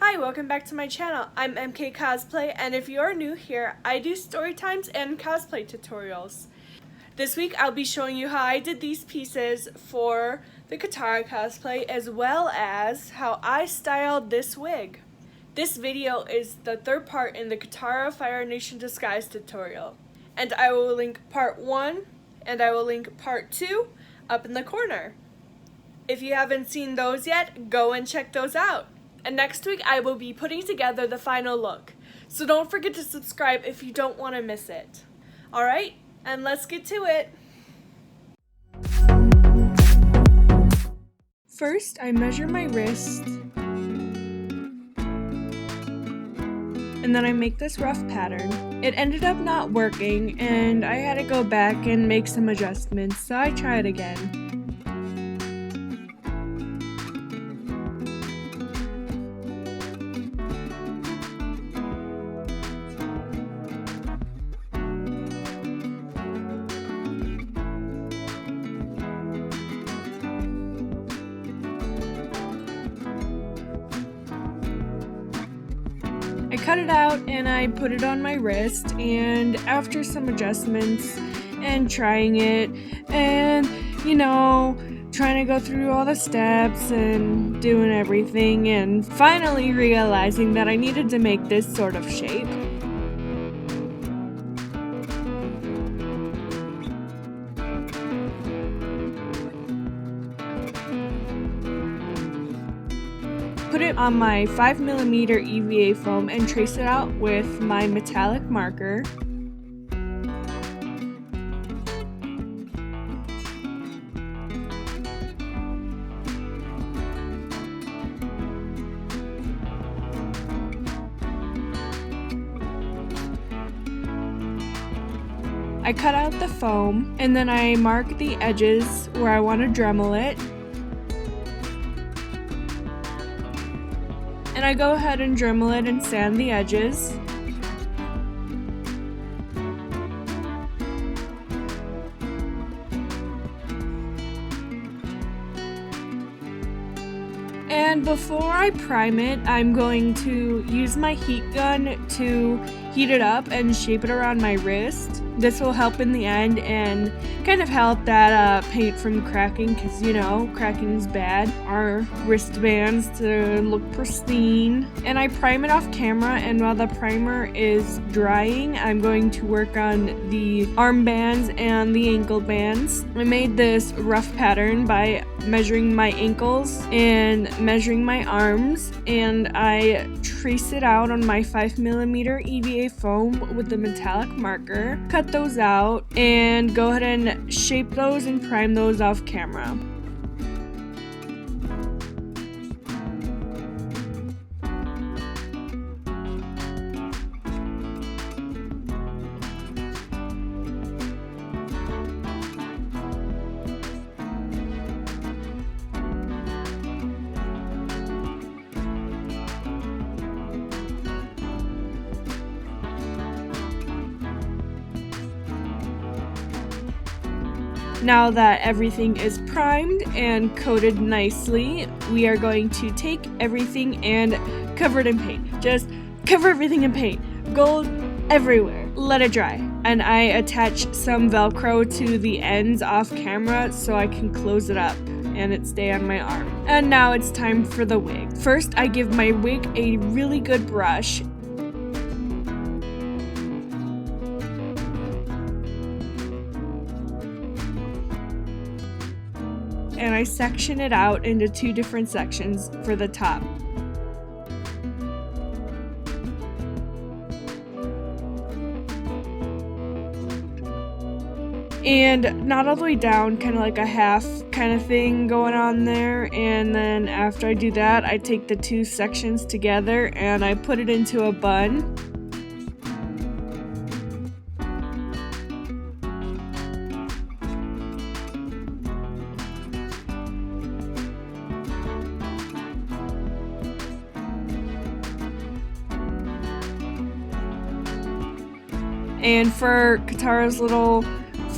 Hi, welcome back to my channel. I'm MK Cosplay, and if you're new here, I do story times and cosplay tutorials. This week I'll be showing you how I did these pieces for the Katara cosplay, as well as how I styled this wig. This video is the third part in the Katara Fire Nation Disguise tutorial, and I will link part 1 and I will link part 2 up in the corner. If you haven't seen those yet, go and check those out. And next week I will be putting together the final look, so don't forget to subscribe if you don't want to miss it. Alright, and let's get to it. First, I measure my wrist, and then I make this rough pattern. It ended up not working, and I had to go back and make some adjustments, so I tried again. I cut it out and I put it on my wrist, and after some adjustments and trying it and, trying to go through all the steps and doing everything and finally realizing that I needed to make this sort of shape. Put it on my 5mm EVA foam and trace it out with my metallic marker. I cut out the foam and then I mark the edges where I want to Dremel it. And I go ahead and Dremel it and sand the edges. And before I prime it, I'm going to use my heat gun to heat it up and shape it around my wrist. This will help in the end and kind of help that paint from cracking, because cracking's bad. Our wristbands to look pristine. And I prime it off camera, and while the primer is drying, I'm going to work on the armbands and the ankle bands. I made this rough pattern by measuring my ankles and measuring my arms, and I trace it out on my 5mm EVA foam with the metallic marker. Cut those out and go ahead and shape those and prime those off camera. Now that everything is primed and coated nicely, we are going to take everything and cover it in paint. Just cover everything in paint. Gold everywhere. Let it dry. And I attach some Velcro to the ends off camera so I can close it up and it stay on my arm. And now it's time for the wig. First, I give my wig a really good brush. And I section it out into 2 different sections for the top. And not all the way down, kind of like a half kind of thing going on there. And then after I do that, I take the 2 sections together and I put it into a bun. And for Katara's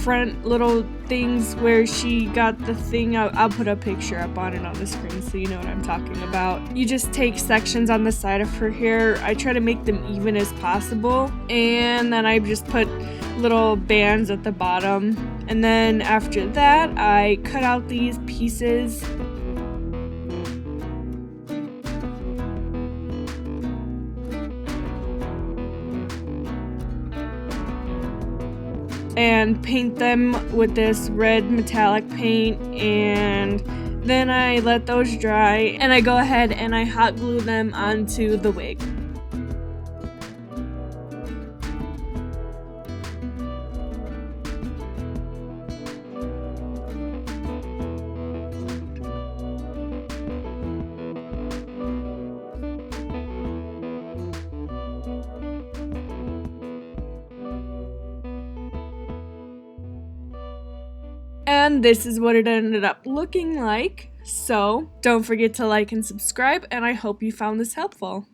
front little things where she got the thing, I'll put a picture up on it on the screen so you know what I'm talking about. You just take sections on the side of her hair. I try to make them even as possible, and then I just put little bands at the bottom. And then after that, I cut out these pieces. And paint them with this red metallic paint, and then I let those dry and I go ahead and I hot glue them onto the wig. And this is what it ended up looking like. So don't forget to like and subscribe, and I hope you found this helpful.